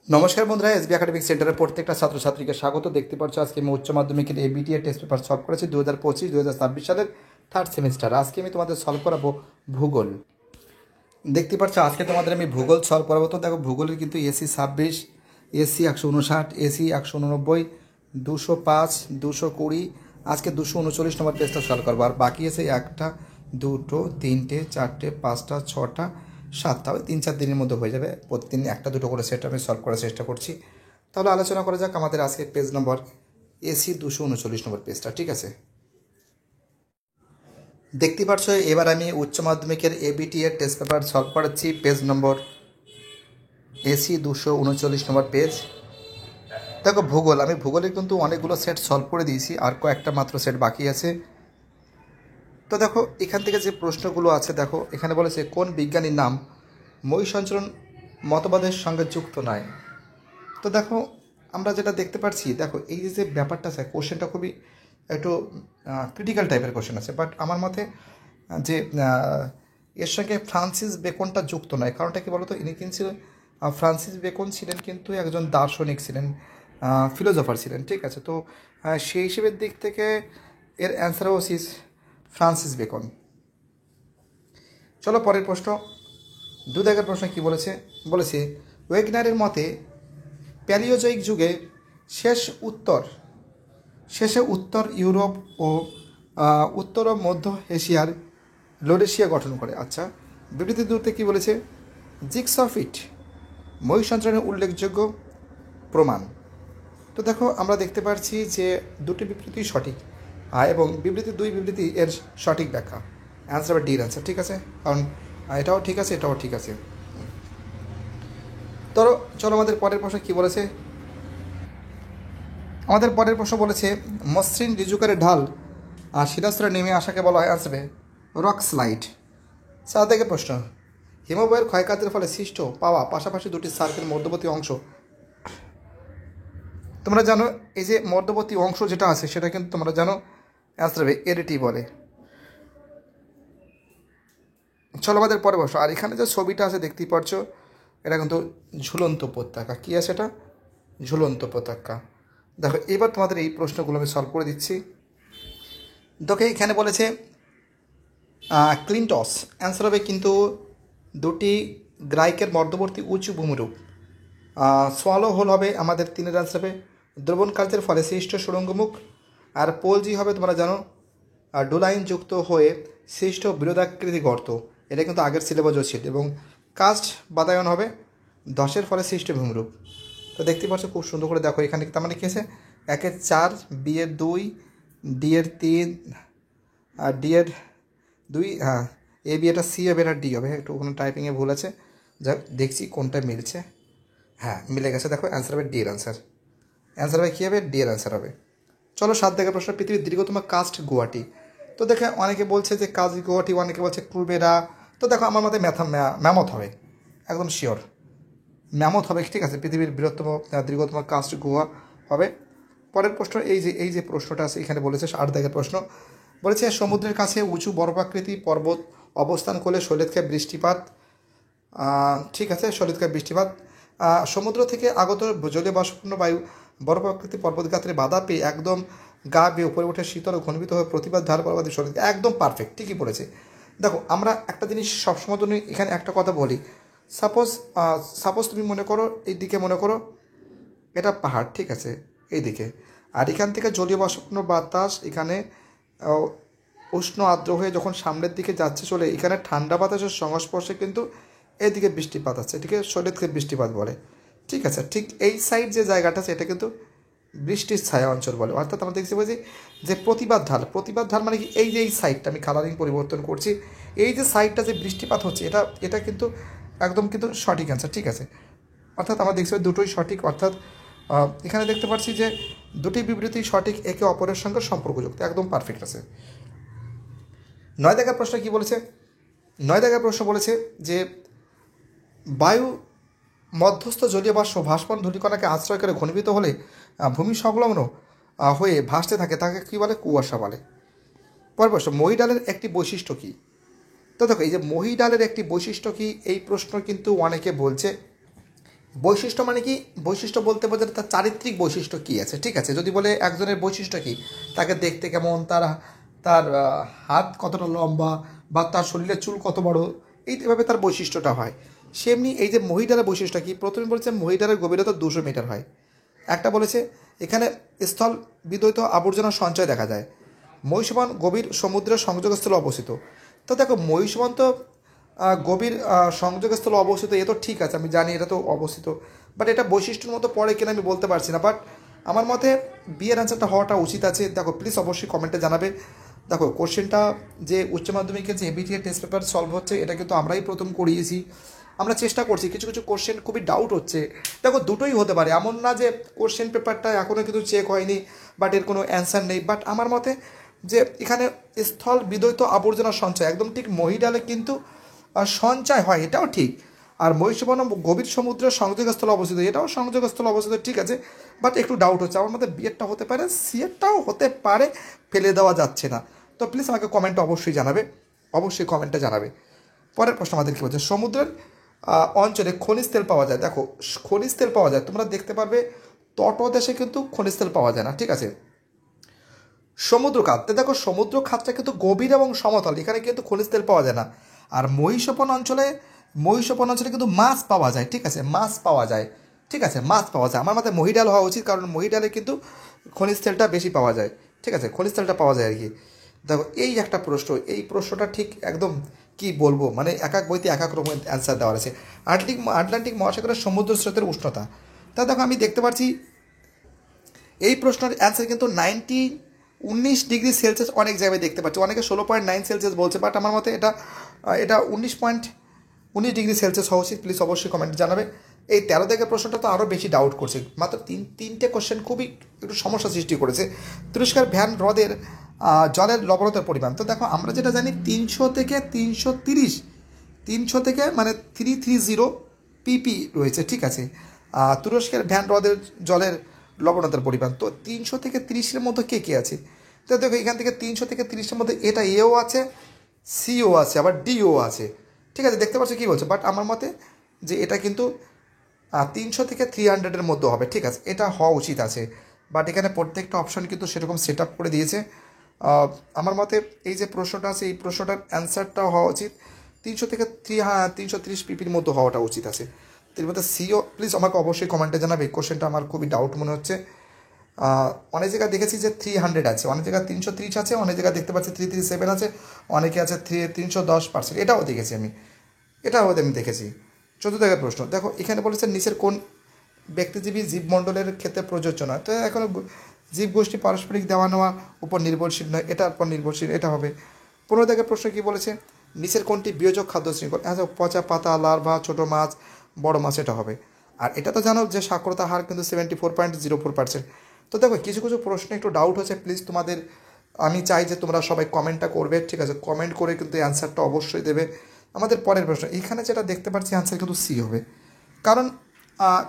নমস্কার বন্ধুরা, SB academic সেন্টারের প্রত্যেকটা ছাত্রছাত্রীকে স্বাগত। দেখতে পাচ্ছ আজকে আমি উচ্চ মাধ্যমিকের এবিটিএ টেস্ট পেপার সলভ করেছি 2025-2026 সালের থার্ড সেমিস্টার। আজকে আমি তোমাদের সলভ করাবো ভূগোল। দেখতে পাচ্ছ আজকে তোমাদের আমি ভূগোল সলভ করাবো। তো দেখো, ভূগোলের কিন্তু এসি 26, এসি 159, এসি 189, 205, 220, আজকে 239 নম্বর পেজটা সলভ করবো। আর বাকি আছে একটা, দুটো, তিনটে, চারটে, পাঁচটা, ছটা, সাতটা, ওই 3-4 দিনের মধ্যে হয়ে যাবে। প্রতিদিন একটা দুটো করে সেট আমি সলভ করার চেষ্টা করছি। তাহলে আলোচনা করা যাক আমাদের আজকে পেজ নম্বর এসি 239 নম্বর পেজটা। ঠিক আছে, দেখতে পাচ্ছ এবার আমি উচ্চ মাধ্যমিকের এবিটি এর টেস্ট পেপার সলভ করাচ্ছি। পেজ নম্বর এসি 239 নম্বর পেজ। দেখো ভূগোল, আমি ভূগোলে কিন্তু অনেকগুলো সেট সলভ করে দিয়েছি, আর কয়েকটা মাত্র সেট বাকি আছে। তো দেখো এখান থেকে যে প্রশ্নগুলো আছে, দেখো এখানে বলেছে কোন বিজ্ঞানীর নাম মহাসঞ্চরণ মতবাদের সঙ্গে যুক্ত নয়। তো দেখো আমরা যেটা দেখতে পাচ্ছি, দেখো এই যে ব্যাপারটা আছে, কোশ্চেনটা খুবই একটু ক্রিটিক্যাল টাইপের কোশ্চেন আছে। বাট আমার মতে যে এর সঙ্গে ফ্রান্সিস বেকনটা যুক্ত নয়। কারণটা কি বলতো, ইনি কিন্তু ফ্রান্সিস বেকন ছিলেন কিন্তু একজন দার্শনিক ছিলেন, ফিলোজফার ছিলেন। ঠিক আছে, তো সেই হিসেবের দিক থেকে এর অ্যান্সার হচ্ছে ফ্রান্সিস বেকন। চলো পরের প্রশ্ন, 2 দাগের প্রশ্ন কি বলেছে, বলেছে ওয়েগনারের মতে প্যালিওজয়িক যুগে শেষে উত্তর ইউরোপ ও উত্তর ও মধ্য এশিয়ার লোডেশিয়া গঠন করে। আচ্ছা, বিবৃতি দূরতে কি বলেছে, জিগসফিট মহিষাঞ্চরণের উল্লেখযোগ্য প্রমাণ। তো দেখো আমরা দেখতে পাচ্ছি যে দুটি বিবৃতি সঠিক, এবং দুই বিবৃতি এর সঠিক ব্যাখ্যা। অ্যান্সার হবে ডির অ্যান্সার। ঠিক আছে, কারণ এটাও ঠিক আছে, এটাও ঠিক আছে। চলো আমাদের পরের প্রশ্ন কি বলেছে। আমাদের পরের প্রশ্ন বলেছে মসৃণ ঋজুকারের ঢাল আর শিলাস্তরে নেমে আসাকে বলা হয় আসবে রক স্লাইড। 4 থেকে প্রশ্ন, হিমবাহের ক্ষয়কার্যের ফলে সৃষ্ট পাওয়া পাশাপাশি দুটি সার্কেল মধ্যবর্তী অংশ। তোমরা জানো এই যে মধ্যবর্তী অংশ যেটা আছে সেটা কিন্তু তোমরা জানো অ্যান্সার হবে এরিটি বলে। চলো আমাদের পরে বসো। আর এখানে যে ছবিটা আছে দেখতেই পাচ্ছ, এটা কিন্তু ঝুলন্ত উপত্যকা। কী আছে এটা? ঝুলন্ত উপত্যকা। দেখো এবার তোমাদের এই প্রশ্নগুলো আমি সলভ করে দিচ্ছি। দেখো এখানে বলেছে ক্লিন্টস, অ্যান্সার হবে কিন্তু দুটি গ্রাইকের মধ্যবর্তী উঁচু ভূমিরূপ। সোয়ালো হোল হবে আমাদের 3-এর অ্যান্সার হবে দ্রবণ কার্যের ফলে সৃষ্ট সুড়ঙ্গমুখ। আর পোলজি হবে তোমরা জানো ডোলাইন যুক্ত হয়ে সৃষ্ট বৃহদাকৃতি গর্ত। এটা কিন্তু আগের সিলেবাসও ছিল। এবং কাস্ট বাতায়ন হবে 10-এর ফলে সৃষ্ট ভূমিরূপ। তো দেখতে পাচ্ছ খুব সুন্দর করে দেখো এখানে তার মানে কী আছে, 1-এর 4, B-এর 2, D-এর 3, আর D-এর 2, হ্যাঁ এ বি, এটা সি হবে, এটা ডি হবে। একটু ওখানে টাইপিংয়ে ভুল আছে, যাক দেখছি কোনটা মিলছে। হ্যাঁ মিলে গেছে, দেখো অ্যান্সার হবে ডি এর অ্যান্সার। অ্যান্সার হবে কী হবে, ডি এর অ্যান্সার হবে। চলো 7 থেকে প্রশ্ন, পৃথিবীর দীর্ঘতম কাস্ট গুয়াহাটি। তো দেখে অনেকে বলছে যে কাস্ট গুয়াহাটি, অনেকে বলছে কুবেরা। তো দেখো আমার মতে ম্যামথ হবে, একদম শিওর ম্যামথ হবে। ঠিক আছে, পৃথিবীর দীর্ঘতম কাস্ট গুহা হবে। পরের প্রশ্ন, এই যে প্রশ্নটা আছে এখানে বলেছে 8 দাগের প্রশ্ন, বলেছে সমুদ্রের কাছে উঁচু বরফাকৃতি পর্বত অবস্থান করলে শৈলতকায় বৃষ্টিপাত। ঠিক আছে, শৈলতকায় বৃষ্টিপাত। সমুদ্র থেকে আগত জলীয় বাষ্পপূর্ণ বায়ু বরফাকৃতি পর্বতগাত্রে বাধা পেয়ে একদম গা বেয়ে উপরে উঠে শীতল ও ঘনীভূত হয়ে প্রতিবাদ ধার পর্বতে শৈল, একদম পারফেক্ট, ঠিকই পড়েছে। দেখো আমরা একটা জিনিস সবসময় জন্য এখানে একটা কথা বলি, সাপোজ তুমি মনে করো এই দিকে, মনে করো এটা পাহাড়, ঠিক আছে এই দিকে, আর এখান থেকে জলীয় বাষ্পপূর্ণ বাতাস এখানে উষ্ণ আর্দ্র হয়ে যখন সামনের দিকে যাচ্ছে চলে, এখানে ঠান্ডা বাতাসের সংস্পর্শে কিন্তু এদিকে বৃষ্টিপাত আছে, এটিকে শৈলতকায় বৃষ্টিপাত বলে। ঠিক আছে, ঠিক এই সাইড যে জায়গাটা আছে এটা কিন্তু বৃষ্টির ছায়া অঞ্চল বলে। অর্থাৎ আমরা দেখতে পাচ্ছি যে প্রতিবাদ ঢাল মানে কি, এই যে এই সাইডটা আমি কালারিং পরিবর্তন করছি, এই যে সাইডটা যে বৃষ্টিপাত হচ্ছে এটা কিন্তু একদম কিন্তু সঠিক অ্যান্সার। ঠিক আছে, অর্থাৎ আমরা দেখতে পাচ্ছি দুটোই সঠিক। অর্থাৎ এখানে দেখতে পাচ্ছি যে দুটি বিবৃতি সঠিক, একে অপরের সঙ্গে সম্পর্কযুক্ত, একদম পারফেক্ট আছে। 9 দাগের প্রশ্ন কি বলেছে, 9 দাগের প্রশ্ন বলেছে যে বায়ু মধ্যস্থ জলীয় বাষ্প ভাসমান ধূলিকণাকে আশ্রয় করে ঘনীভূত হলে ভূমি সংলগ্ন হয়ে ভাসতে থাকে, তাকে কী বলে, কুয়াশা বলে। পরের প্রশ্ন, মহিডালের একটি বৈশিষ্ট্য কী। তো দেখো এই যে মহিডালের একটি বৈশিষ্ট্য কী, এই প্রশ্ন কিন্তু অনেকে বলছে বৈশিষ্ট্য মানে কি, বৈশিষ্ট্য বলতে বোঝায় তার চারিত্রিক বৈশিষ্ট্য কী আছে, ঠিক আছে। যদি বলে একজনের বৈশিষ্ট্য কী, তাকে দেখতে কেমন, তার তার হাত কতটা লম্বা, বা তার শরীরের চুল কত বড়, এইভাবে তার বৈশিষ্ট্যটা হয়। সেমনি এই যে মহিডারের বৈশিষ্ট্য কী, প্রথমে বলেছে মহিডারের গভীরতা 200 মিটার হয়। একটা বলেছে এখানে স্থল বিদ্যুৎ আবর্জনার সঞ্চয় দেখা যায়। মহিষবান গভীর সমুদ্রের সংযোগস্থলে অবস্থিত। তো দেখো মহিষবান তো গভীর সংযোগস্থলে অবস্থিত, এ তো ঠিক আছে, আমি জানি এটা তো অবস্থিত, বাট এটা বৈশিষ্ট্যের মতো পড়ে কিনা আমি বলতে পারছি না। বাট আমার মতে বিয়ের অ্যান্সারটা হওয়াটা উচিত আছে। দেখো প্লিজ অবশ্যই কমেন্টে জানাবে। দেখো কোশ্চেনটা যে উচ্চ মাধ্যমিকের যে এবিটিএ টেস্ট পেপার সলভ হচ্ছে, এটা কিন্তু আমরাই প্রথম করিয়েছি। আমরা চেষ্টা করছি, কিছু কিছু কোশ্চেন খুবই ডাউট হচ্ছে। দেখো দুটোই হতে পারে, এমন না যে কোশ্চেন পেপারটা এখনও কিন্তু চেক হয়নি বাট এর কোনো অ্যান্সার নেই। বাট আমার মতে যে এখানে স্থল বিদ্যুৎ আবর্জনার সঞ্চয় একদম ঠিক মহিডালে কিন্তু সঞ্চয় হয়, এটাও ঠিক। আর মহিষবন গভীর সমুদ্রের সংযোগস্থলে অবস্থিত, এটাও সংযোগস্থলে অবস্থিত, ঠিক আছে। বাট একটু ডাউট হচ্ছে আমার মধ্যে, বিয়েরটা হতে পারে, সিএরটাও হতে পারে, ফেলে দেওয়া যাচ্ছে না। তো প্লিজ আমাকে কমেন্টে অবশ্যই জানাবে, অবশ্যই কমেন্টে জানাবে। পরের প্রশ্ন আমাদের কী বলছে, সমুদ্রের অঞ্চলে খনিজ তেল পাওয়া যায়। দেখো খনিজ তেল পাওয়া যায়, তোমরা দেখতে পারবে তটদেশে কিন্তু খনিজ তেল পাওয়া যায় না, ঠিক আছে। সমুদ্র খাত, দেখো সমুদ্র খাতটা কিন্তু গভীর এবং সমতল, এখানে কিন্তু খনিজ তেল পাওয়া যায় না। আর মহিষপন অঞ্চলে কিন্তু মাছ পাওয়া যায়, ঠিক আছে, মাছ পাওয়া যায়, ঠিক আছে, মাছ পাওয়া যায়। আমার মতে মহিডাল হওয়া উচিত, কারণ মহিডালে কিন্তু খনিজ তেলটা বেশি পাওয়া যায়, ঠিক আছে, খনিজ তেলটা পাওয়া যায় আর কি। দেখো এই একটা প্রশ্ন, এই প্রশ্নটা ঠিক একদম কি বলবো, মানে এক এক বইতে এক এক রকমের অ্যান্সার দেওয়া আছে। আটলান্টিক মহাসাগরের সমুদ্র স্রোতের উষ্ণতা, তা দেখো আমি দেখতে পাচ্ছি এই প্রশ্নের অ্যান্সার কিন্তু 19 ডিগ্রি সেলসিয়াস অনেক জায়গায় দেখতে পাচ্ছি, অনেকে 16.9 সেলসিয়াস বলছে, বাট আমার মতে এটা এটা 19.19 ডিগ্রি সেলসিয়াস হওয়া উচিত। প্লিজ অবশ্যই কমেন্টে জানাবে। এই 13 থেকে প্রশ্নটা তো আরও বেশি ডাউট করছে, মাত্র তিনটে কোশ্চেন খুবই একটু সমস্যা সৃষ্টি করেছে। তুরস্কের ভ্যান হ্রদের জলের লবণতার পরিমাণ, তো দেখো আমরা যেটা জানি 300 থেকে 330, 300 থেকে মানে 330 পিপি রয়েছে, ঠিক আছে। তুরস্কের ভ্যান হ্রদের জলের লবণতার পরিমাণ, তো 300 থেকে 30-এর মধ্যে কে কে আছে। তো দেখো এখান থেকে 300 থেকে 30-এর মধ্যে এটা এও আছে, সিও আছে, আবার ডিও আছে, ঠিক আছে, দেখতে পাচ্ছ কী বলছে। বাট আমার মতে যে এটা কিন্তু 300 থেকে 300-এর মধ্যে হবে, ঠিক আছে, এটা হওয়া উচিত আছে। বাট এখানে প্রত্যেকটা অপশন কিন্তু সেরকম সেট আপ করে দিয়েছে। আমার মতে এই যে প্রশ্নটা আছে, এই প্রশ্নটার অ্যান্সারটাও হওয়া উচিত 300 থেকে 330 পিপির মতো হওয়াটা উচিত আছে। এর মধ্যে সিও প্লিজ আমাকে অবশ্যই কমেন্টে জানাবে। এই কোশ্চেনটা আমার খুবই ডাউট মনে হচ্ছে। অনেক জায়গায় দেখেছি যে 300 আছে, অনেক জায়গায় 330 আছে, অনেক জায়গায় দেখতে পাচ্ছি 337 আছে, অনেকে আছে 310%, এটাও দেখেছি আমি, দেখেছি। 14 দাগের প্রশ্ন, দেখো এখানে বলেছে নিচের কোন ব্যক্তিজীবী জীবমণ্ডলের ক্ষেত্রে প্রযোজ্য নয়। তো এখন জীবগোষ্ঠী পারস্পরিক দেওয়া নেওয়া উপর নির্ভরশীল নয়, এটার উপর নির্ভরশীল, এটা হবে। 15 দাগের প্রশ্ন কী বলেছে, নিচের কোনটি বিয়োজক খাদ্য শৃঙ্খল, আচ্ছা পচা পাতা, লার্ভা, ছোটো মাছ, বড় মাছ, এটা হবে। আর এটা তো জানো যে সাক্ষরতা হার কিন্তু 74.04%। তো দেখো কিছু কিছু প্রশ্ন একটু ডাউট হচ্ছে, প্লিজ তোমাদের আমি চাই যে তোমরা সবাই কমেন্টটা করবে, ঠিক আছে, কমেন্ট করে কিন্তু অ্যান্সারটা অবশ্যই দেবে। আমাদের পরের প্রশ্ন, এখানে যেটা দেখতে পাচ্ছি অ্যান্সার কিন্তু সি হবে, কারণ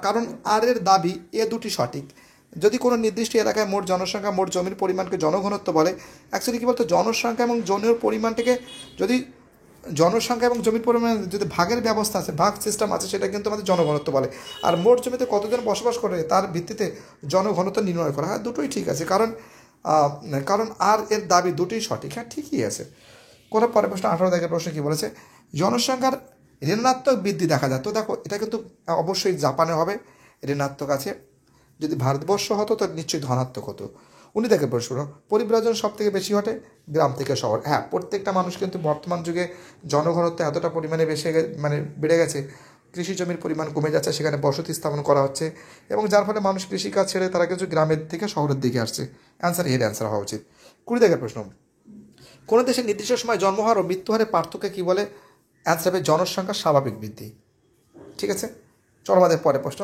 কারণ আর এর দাবি এ দুটি সঠিক। যদি কোনো নির্দিষ্ট এলাকায় মোট জনসংখ্যা মোট জমির পরিমাণকে জনঘনত্ব বলে, অ্যাকচুয়ালি কী বলতো, জনসংখ্যা এবং জমির পরিমাণটাকে যদি জনসংখ্যা এবং জমির পরিমাণ যদি ভাগের ব্যবস্থা আছে, ভাগ সিস্টেম আছে, সেটা কিন্তু আমাদের জনঘনত্ব বলে। আর মোট জমিতে কতজন বসবাস করে তার ভিত্তিতে জনঘনত্ব নির্ণয় করা হয়, দুটোই ঠিক আছে, কারণ কারণ আর এর দাবি দুটোই সঠিক, হ্যাঁ ঠিকই আছে। কোনো পরের প্রশ্ন 18 দাগের প্রশ্ন কী বলেছে, জনসংখ্যার ঋণাত্মক বৃদ্ধি দেখা যায়। তো দেখো এটা কিন্তু অবশ্যই জাপানে হবে, ঋণাত্মক আছে। যদি ভারতবর্ষ হতো তো নিশ্চয়ই ধনাত্মক হতো। 19 দাগের প্রশ্ন, পরিব্রাজন সব থেকে বেশি ঘটে গ্রাম থেকে শহর। হ্যাঁ প্রত্যেকটা মানুষ কিন্তু বর্তমান যুগে জনঘনত্ব এতটা পরিমাণে বেড়ে গেছে, কৃষি জমির পরিমাণ কমে যাচ্ছে, সেখানে বসতি স্থাপন করা হচ্ছে, এবং যার ফলে মানুষ কৃষিকাজ ছেড়ে তারা কিছু গ্রামের থেকে শহরের দিকে আসছে। অ্যান্সার হওয়া উচিত। 20 দাগের প্রশ্ন, কোনো দেশের নির্দিষ্ট সময় জন্মহার ও মৃত্যুহারের পার্থক্য কী বলে, অ্যান্সার হবে জনসংখ্যার স্বাভাবিক বৃদ্ধি, ঠিক আছে। চলো আমাদের পরের প্রশ্ন,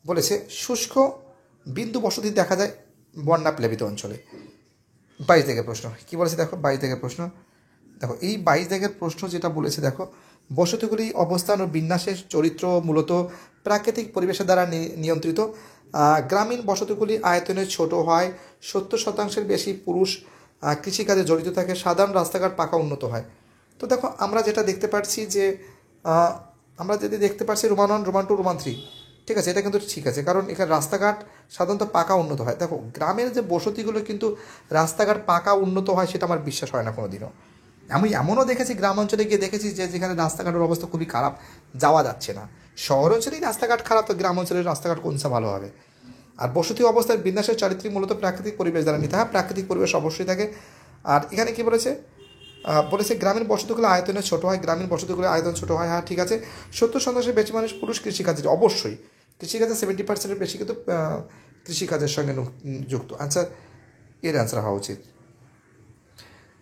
বলেছে শুষ্ক বিন্দু বসতি দেখা যায় বন্যা প্লাবিত অঞ্চলে। 22 দাগের প্রশ্ন কী বলেছে, দেখো 22 দাগের প্রশ্ন, দেখো এই 22 দাগের প্রশ্ন যেটা বলেছে, দেখো বসতিগুলি অবস্থান ও বিন্যাসের চরিত্র মূলত প্রাকৃতিক পরিবেশের দ্বারা নিয়ন্ত্রিত। গ্রামীণ বসতিগুলি আয়তনে ছোট হয়, 70% বেশি পুরুষ কৃষিকাজে জড়িত থাকে, সাধারণ রাস্তাঘাট পাকা উন্নত হয়। তো দেখো আমরা যেটা দেখতে পাচ্ছি যে আমরা যদি দেখতে পাচ্ছি রোমান 1, রোমান 2, রোমান 3, ঠিক আছে, এটা কিন্তু ঠিক আছে, কারণ এখানে রাস্তাঘাট সাধারণত পাকা উন্নত হয়। দেখো গ্রামের যে বসতিগুলো কিন্তু রাস্তাঘাট পাকা উন্নত হয় সেটা আমার বিশ্বাস হয় না কোনো দিনও। আমি এমনও দেখেছি গ্রাম অঞ্চলে গিয়ে দেখেছি যে যেখানে রাস্তাঘাটের অবস্থা খুবই খারাপ, যাওয়া যাচ্ছে না। শহর অঞ্চলেই রাস্তাঘাট খারাপ, তো গ্রাম অঞ্চলের রাস্তাঘাট কোনসা ভালো হবে? আর বসতি অবস্থার বিন্যাসের চারিত্রিক মূলত প্রাকৃতিক পরিবেশ দ্বারা নিতে হয়, প্রাকৃতিক পরিবেশ অবশ্যই থাকে। আর এখানে কি বলেছে, বলেছে গ্রামীণ বসতিগুলো আয়তনে ছোট হয়, গ্রামীণ বসতিগুলো আয়তন ছোট হয়। হ্যাঁ ঠিক আছে, 70% বেশি মানুষ পুরুষ কৃষিকাজে, অবশ্যই কৃষিকাজে 70%-এর বেশি কিন্তু কৃষিকাজের সঙ্গে যুক্ত। আনসার, এর অ্যান্সার হওয়া উচিত।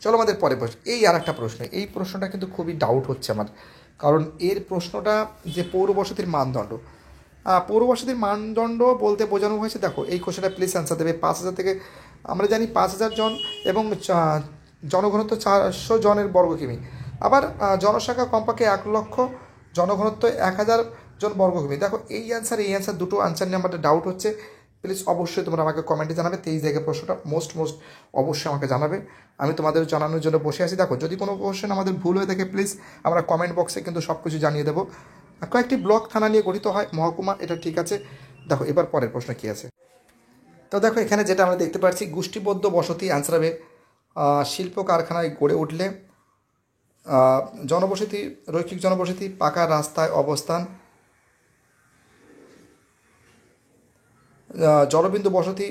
চলো আমাদের পরে প্রশ্ন, এই আর একটা প্রশ্ন, এই প্রশ্নটা কিন্তু খুবই ডাউট হচ্ছে আমার, কারণ এর প্রশ্নটা যে পৌরবসতির মানদণ্ড, পৌরবসতির মানদণ্ড বলতে বোঝানো হয়েছে, দেখো এই কোশ্চেনটা প্লিজ অ্যান্সার দেবে। 5,000 থেকে আমরা জানি 5,000 জন এবং জনঘনত্ব 400 জনের বর্গ কিমি। আবার জনসংখ্যা কমপক্ষে 1 লক্ষ, জনঘনত্ব 1,000 জন বর্গ কিমি। দেখো এই অ্যান্সার দুটো অ্যান্সার নিয়ে আমার ডাউট হচ্ছে। প্লিজ অবশ্যই তোমরা আমাকে কমেন্টে জানাবে। 23 জায়গায় প্রশ্নটা মোস্ট অবশ্যই আমাকে জানাবে, আমি তোমাদের জানানোর জন্য বসে আছি। দেখো যদি কোনো কোশ্চেন আমাদের ভুল হয়ে থাকে প্লিজ আমরা কমেন্ট বক্সে কিন্তু সব কিছু জানিয়ে দেবো। কয়েকটি ব্লক থানা নিয়ে গঠিত হয়, মহকুমা, এটা ঠিক আছে। দেখো এবার পরের প্রশ্ন কী আছে। তো দেখো এখানে যেটা আমরা দেখতে পাচ্ছি, গোষ্ঠীবদ্ধ বসতি অ্যান্সার হবে শিল্প কারখানায় গড়ে উঠলে, জনবসতি, রৈখিক জনবসতি, পাকা রাস্তায় অবস্থান, জলবিন্দু বসতি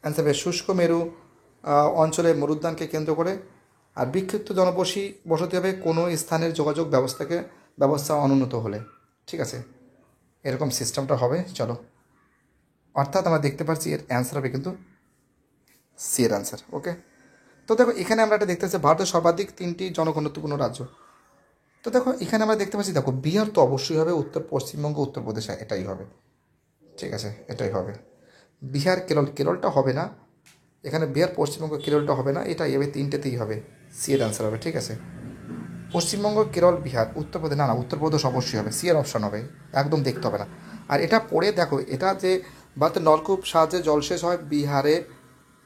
অ্যান্সার হবে শুষ্ক মেরু অঞ্চলে মরুদ্যানকে কেন্দ্র করে। আর বিক্ষিপ্ত বসতি হবে কোনো স্থানের যোগাযোগ ব্যবস্থা অনুন্নত হলে। ঠিক আছে, এরকম সিস্টেমটা হবে। চলো, অর্থাৎ আমরা দেখতে পাচ্ছি এর অ্যান্সার হবে কিন্তু সি এর অ্যান্সার। ওকে, তো দেখো এখানে আমরা একটা দেখতে পাচ্ছি ভারতের সর্বাধিক 3টি জনঘনত্বপূর্ণ রাজ্য। তো দেখো এখানে আমরা দেখতে পাচ্ছি, দেখো বিহার তো অবশ্যই হবে, পশ্চিমবঙ্গ, উত্তরপ্রদেশ, এটাই হবে। ঠিক আছে, এটাই হবে। বিহার, কেরলটা হবে না এখানে, বিহার, পশ্চিমবঙ্গ, কেরলটা হবে না, এটাই হবে, 3টেতেই হবে, সি এর অ্যান্সার হবে। ঠিক আছে, পশ্চিমবঙ্গ, কেরল, বিহার, উত্তরপ্রদেশ, না উত্তরপ্রদেশ অবশ্যই হবে, সি এর অপশন হবে, একদম দেখতে হবে না। আর এটা পড়ে দেখো, এটা যে ভারতের নলকূপ সাহায্যে জলসেচ হয় বিহারে।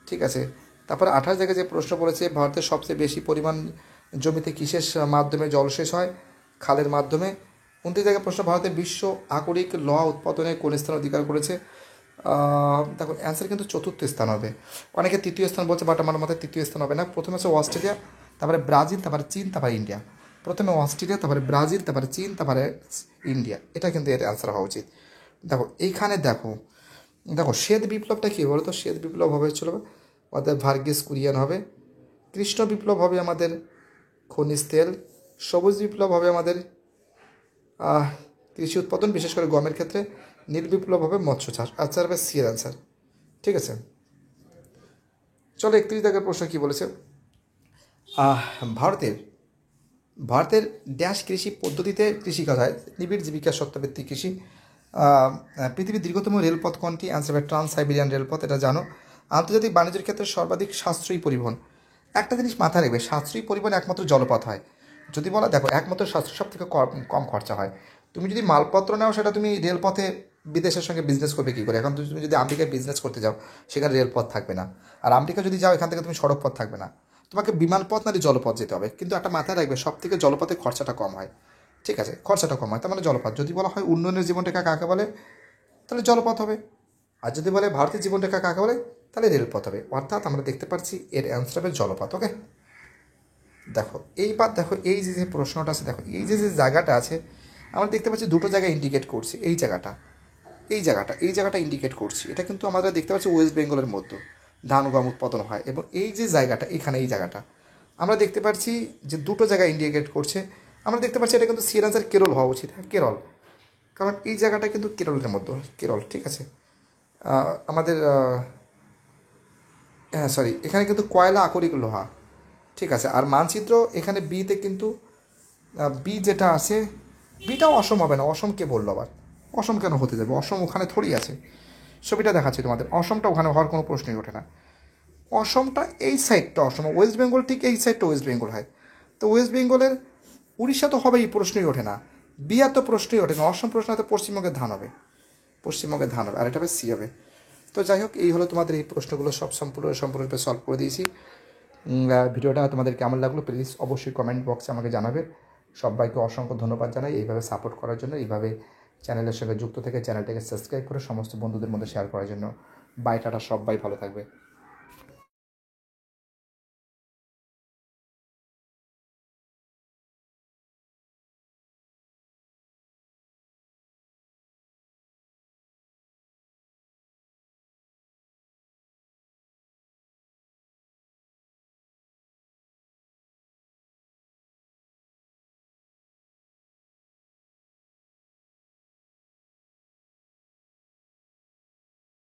ঠিক আছে, তারপরে 28 জায়গায় যে প্রশ্ন পড়েছে, ভারতের সবচেয়ে বেশি পরিমাণ জমিতে কিসের মাধ্যমে জলসেচ হয়? খালের মাধ্যমে। 29 জায়গায় প্রশ্ন, ভারতের বিশ্ব আকরিক লোহা উৎপাদনে কোন স্থান অধিকার করেছে? দেখো অ্যান্সার কিন্তু 4র্থ স্থান হবে। অনেকে 3য় স্থান বলছে, বাট আমার মতে 3য় স্থান হবে না। প্রথমে হচ্ছে অস্ট্রেলিয়া, তারপরে ব্রাজিল, তারপরে চীন, তারপরে ইন্ডিয়া। প্রথমে অস্ট্রেলিয়া, তারপরে ব্রাজিল, তারপরে চীন, তারপরে ইন্ডিয়া, এটা কিন্তু এর অ্যান্সার হওয়া উচিত। দেখো এইখানে দেখো শ্বেত বিপ্লবটা কী বলো তো? শ্বেত বিপ্লব হবে হচ্ছিল আমাদের ভার্গিস কুরিয়ান হবে। কৃষ্ণ বিপ্লব হবে আমাদের খনিজ তেল। সবুজ বিপ্লব হবে আমাদের কৃষি উৎপাদন, বিশেষ করে গমের ক্ষেত্রে। নীল বিপ্লব হবে মৎস্য চাষ। আনসার হবে সি এর অ্যান্সার। ঠিক আছে, চলো 31 দাগের প্রশ্ন কী বলেছে, ভারতের ড্যাশ কৃষি পদ্ধতিতে কৃষিকাজ হয়? নিবিড় জীবিকা সত্তাভিত্তিক কৃষি। পৃথিবীর দীর্ঘতম রেলপথ কোনটি? অ্যান্সার হবে ট্রান্স সাইবেরিয়ান রেলপথ, এটা জানো। আন্তর্জাতিক বাণিজ্যের ক্ষেত্রে সর্বাধিক সাশ্রয়ী পরিবহন। একটা জিনিস মাথায় রাখবে, সাশ্রয়ী পরিবহন একমাত্র জলপথ হয়। যদি বলা দেখো একমাত্র সাশ্রয়, সব থেকে কম খরচা হয়। তুমি যদি মালপত্র নাও, সেটা তুমি রেলপথে বিদেশের সঙ্গে বিজনেস করবে কী করে? এখন তুমি যদি আমেরিকায় বিজনেস করতে যাও, সেখানে রেলপথ থাকবে না। আর আমেরিকা যদি যাও, এখান থেকে তুমি সড়ক পথ থাকবে না, তোমাকে বিমানপথ না জলপথ যেতে হবে। কিন্তু একটা মাথায় রাখবে, সব থেকে জলপথে খরচাটা কম হয়। ঠিক আছে, খরচাটা কম হয়, তার মানে জলপথ। যদি বলা হয় উন্নয়নের জীবনরেখা কাকে বলে, তাহলে জলপথ হবে। আর যদি বলে ভারতের জীবনরেখা কাকে বলে, তাহলে রেলপথ হবে। অর্থাৎ আমরা দেখতে পাচ্ছি এর অ্যান্সার হবে জলপথ। ওকে, দেখো এইবার দেখো এই যে প্রশ্নটা আছে, দেখো এই যে জায়গাটা আছে, আমরা দেখতে পাচ্ছি দুটো জায়গায় ইন্ডিকেট করছি। এই জায়গাটা ইন্ডিকেট করছি, এটা কিন্তু আমরা দেখতে পাচ্ছি ওয়েস্ট বেঙ্গলের মধ্যে ধান গম উৎপাদন হয়। এবং এই যে জায়গাটা, এখানে এই জায়গাটা আমরা দেখতে পাচ্ছি যে দুটো জায়গায় ইন্ডিকেট করছে। আমরা দেখতে পাচ্ছি এটা কিন্তু সি এর অ্যান্সার কেরল হওয়া উচিত। হ্যাঁ, কেরল, কারণ এই জায়গাটা কিন্তু কেরলের মধ্যে, কেরল। ঠিক আছে, আমাদের হ্যাঁ সরি, এখানে কিন্তু কয়লা, আকরিক, লোহা। ঠিক আছে, আর মানচিত্র এখানে বিতে কিন্তু বি যেটা আছে, বিটাও অসম হবে না। অসম কে বললো আবার? অসম কেন হতে যাবে? অসম ওখানে থোড়ি আছে। ছবিটা দেখাচ্ছি তোমাদের, অসমটা ওখানে হওয়ার কোনো প্রশ্নই ওঠে না। অসমটা এই সাইডটা অসম, ওয়েস্ট বেঙ্গল ঠিক এই সাইডটা ওয়েস্ট বেঙ্গল হয়। তো ওয়েস্ট বেঙ্গলের উড়িষ্যা তো হবেই, প্রশ্নই ওঠে না। বিহার তো প্রশ্নই ওঠে না। অসম প্রশ্ন হয়তো পশ্চিমবঙ্গের ধান হবে, আর এটা হবে সি হবে। তো যাই হোক, এই হলো তোমাদের এই প্রশ্নগুলো সব সম্পূর্ণরূপে সলভ করে দিয়েছি। ভিডিওটা তোমাদের কেমন লাগলো প্লিজ অবশ্যই কমেন্ট বক্সে আমাকে জানাবে। সবাইকে অসংখ্য ধন্যবাদ জানাই এইভাবে সাপোর্ট করার জন্য, এইভাবে চ্যানেলের সঙ্গে যুক্ত থেকে চ্যানেলটাকে সাবস্ক্রাইব করে সমস্ত বন্ধুদের মধ্যে শেয়ার করার জন্য। বাই, টাটা, সবাই ভালো থাকবে।